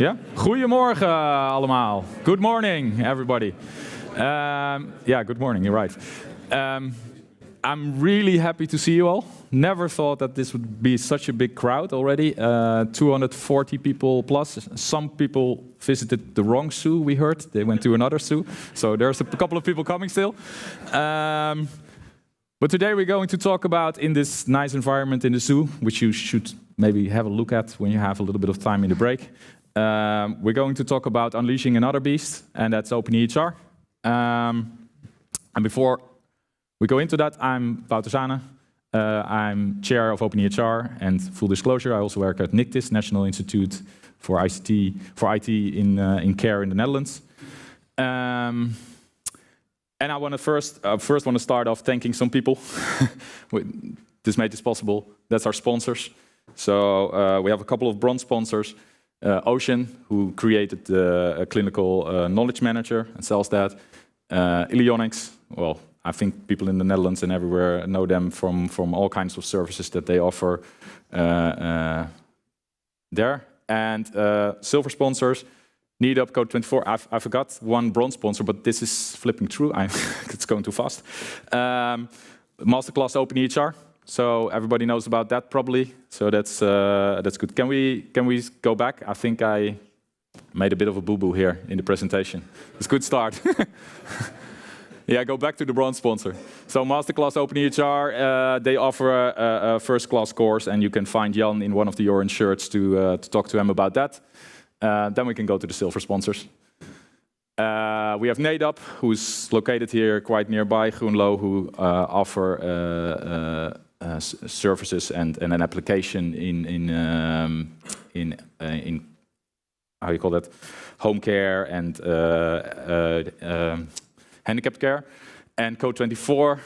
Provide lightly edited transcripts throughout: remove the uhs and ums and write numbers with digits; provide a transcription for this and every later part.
Yeah? Goedemorgen allemaal. Good morning, everybody. Yeah, good morning, you're right. I'm really happy to see you all. Never thought that this would be such a big crowd already. 240 people plus. Some people visited the wrong zoo, we heard. They went to another zoo. So there's a couple of people coming still. But today we're going to talk about, in this nice environment in the zoo, which you should maybe have a look at when you have a little bit of time in the break. We're going to talk about unleashing another beast, and that's openEHR. And before we go into that, I'm Wouter Zanen. I'm chair of openEHR, and full disclosure, I also work at NICTIS, National Institute for IT in care in the Netherlands. And I want to first want to start off thanking some people. This made this possible. That's our sponsors. So we have a couple of bronze sponsors. Ocean, who created a clinical knowledge manager and sells that. Ilionics, well, I think people in the Netherlands and everywhere know them from all kinds of services that they offer there. And silver sponsors, NeedUp, Code24. I forgot one bronze sponsor, but this is flipping through. It's going too fast. Masterclass openEHR. So everybody knows about that probably. So that's good. Can we go back? I think I made a bit of a boo-boo here in the presentation. It's a good start. Yeah, go back to the bronze sponsor. So Masterclass openEHR, they offer a first-class course, and you can find Jan in one of the orange shirts to talk to him about that. Then we can go to the silver sponsors. We have NeedUp, who's located here quite nearby, Groenlo, who offer services and an application in how you call that, home care and handicap care. And Code24,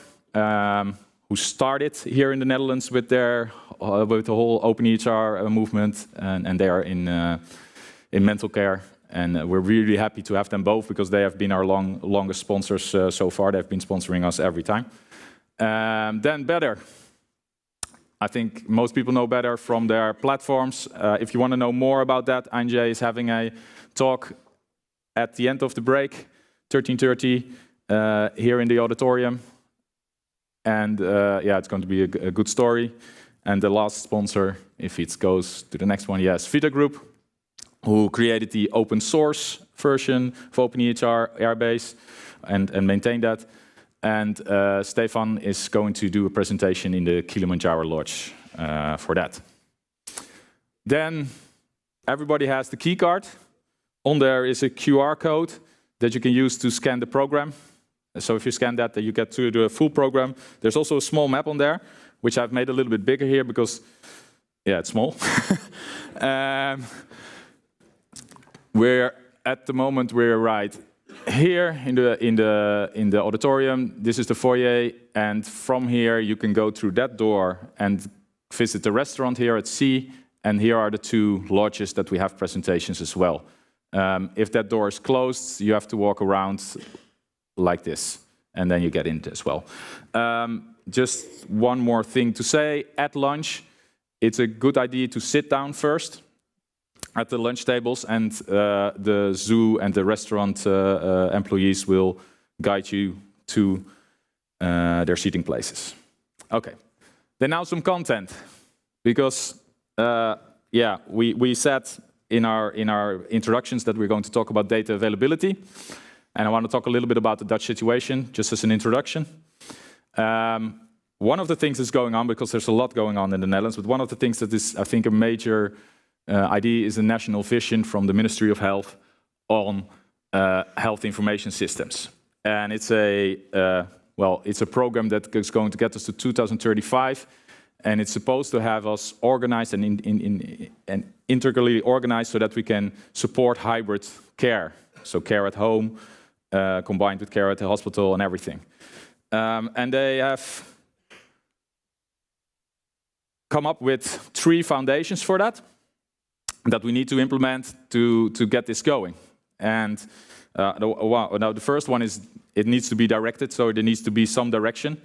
who started here in the Netherlands with the whole openEHR movement, and they are in mental care. And we're really happy to have them both because they have been our longest sponsors so far. They've been sponsoring us every time. Then Better. I think most people know Better from their platforms. If you want to know more about that, Anjay is having a talk at the end of the break, 13:30, here in the auditorium. And yeah, it's going to be a good story. And the last sponsor, if it goes to the next one, yes, Vita Group, who created the open source version of openEHR Airbase and maintained that. And Stefan is going to do a presentation in the Kilimanjaro Lodge for that. Then everybody has the key card. On there is a QR code that you can use to scan the program. So if you scan that, you get to the full program. There's also a small map on there, which I've made a little bit bigger here because, yeah, it's small. At the moment we're right here in the auditorium. This is the foyer, and from here you can go through that door and visit the restaurant here at C. And here are the two lodges that we have presentations as well. If that door is closed, you have to walk around like this, and then you get in as well. Just one more thing to say: at lunch, it's a good idea to sit down first at the lunch tables, and the zoo and the restaurant employees will guide you to their seating places. Okay, then now some content, because yeah, we said in our introductions that we're going to talk about data availability, and I want to talk a little bit about the Dutch situation, just as an introduction. One of the things that's going on, because there's a lot going on in the Netherlands, but one of the things that is, I think, a major idea is a national vision from the Ministry of Health on health information systems. And it's it's a program that is going to get us to 2035, and it's supposed to have us organized and integrally organized so that we can support hybrid care. So care at home, combined with care at the hospital and everything. And they have come up with 3 foundations for that we need to implement to get this going. And the first one is it needs to be directed, so there needs to be some direction,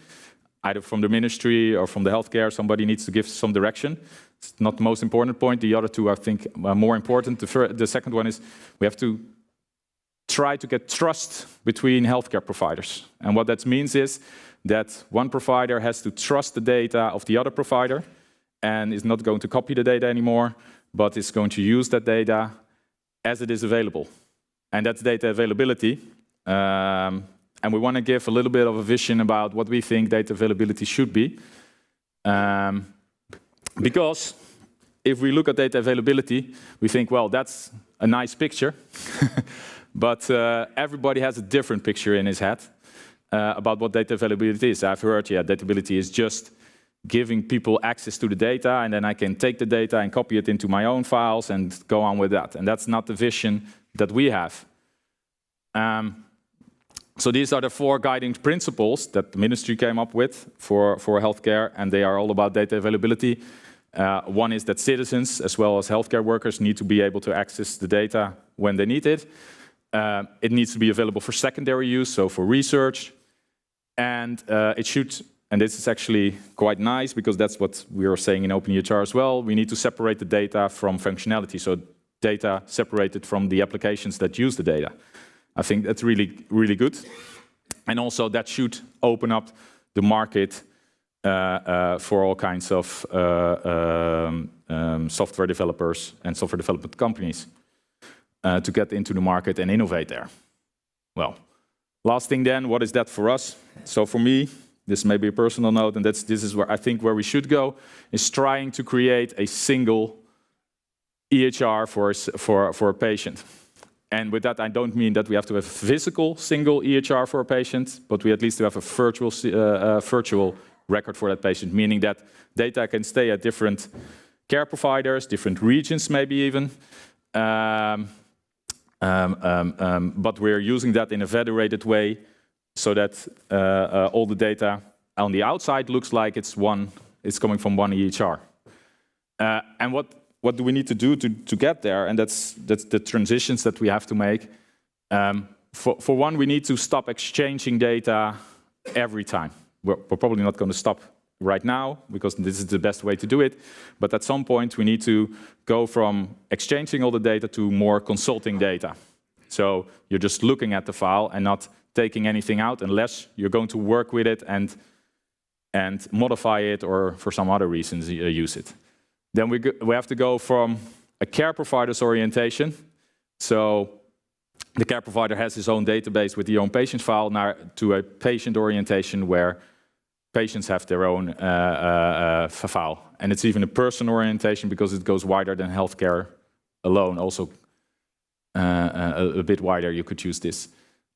either from the ministry or from the healthcare. Somebody needs to give some direction. It's not the most important point. The other two, I think, are more important. The second one is we have to try to get trust between healthcare providers. And what that means is that one provider has to trust the data of the other provider and is not going to copy the data anymore, but is going to use that data as it is available. And that's data availability. And we want to give a little bit of a vision about what we think data availability should be. Because if we look at data availability, we think, well, that's a nice picture. But everybody has a different picture in his head about what data availability is. I've heard, yeah, data availability is just giving people access to the data, and then I can take the data and copy it into my own files and go on with that. And that's not the vision that we have. So these are the 4 guiding principles that the ministry came up with for healthcare, and they are all about data availability. One is that citizens, as well as healthcare workers, need to be able to access the data when they need it. It needs to be available for secondary use, so for research. And it should, and this is actually quite nice, because that's what we are saying in openEHR as well, we need to separate the data from functionality, so data separated from the applications that use the data. I think that's really, really good. And also that should open up the market for all kinds of software developers and software development companies to get into the market and innovate there. Well, last thing then, what is that for us? So for me, this may be a personal note, and this is where I think where we should go, is trying to create a single EHR for a patient. And with that, I don't mean that we have to have a physical single EHR for a patient, but we at least have a virtual record for that patient, meaning that data can stay at different care providers, different regions maybe even. But we're using that in a federated way so that all the data on the outside looks like it's coming from one EHR. And what do we need to do to get there? And that's the transitions that we have to make. For one, we need to stop exchanging data every time. We're probably not going to stop right now, because this is the best way to do it. But at some point, we need to go from exchanging all the data to more consulting data. So you're just looking at the file and not taking anything out unless you're going to work with it and modify it, or for some other reasons use it. Then we have to go from a care provider's orientation. So the care provider has his own database with the own patient file, now to a patient orientation where patients have their own file. And it's even a person orientation, because it goes wider than healthcare alone. Also a bit wider, you could use this.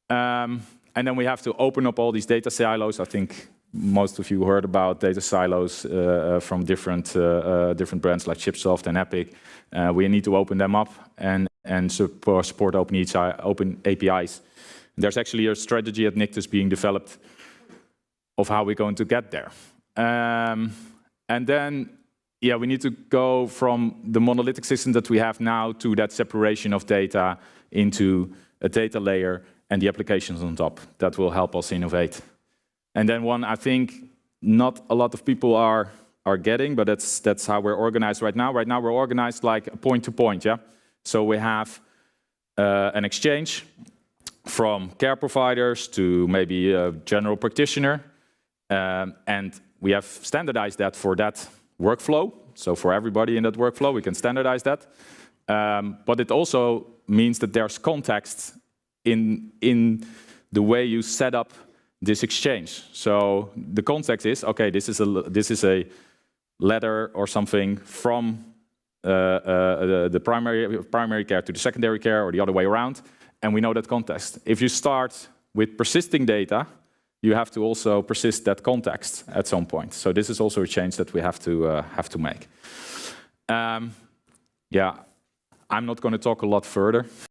And then we have to open up all these data silos. I think most of you heard about data silos from different brands like Chipsoft and Epic. We need to open them up and support openEHR, open APIs. There's actually a strategy at Nictus being developed of how we're going to get there. And then, yeah, we need to go from the monolithic system that we have now to that separation of data into a data layer and the applications on top. That will help us innovate. And then one, I think, not a lot of people are getting, but that's how we're organized right now. Right now, we're organized like a point-to-point, yeah? So we have an exchange from care providers to maybe a general practitioner, and we have standardized that for that workflow. So for everybody in that workflow, we can standardize that. But it also means that there's context in the way you set up this exchange. So the context is, okay, this is a letter or something from the primary care to the secondary care, or the other way around, and we know that context. If you start with persisting data, you have to also persist that context at some point. So this is also a change that we have to make. Yeah, I'm not going to talk a lot further.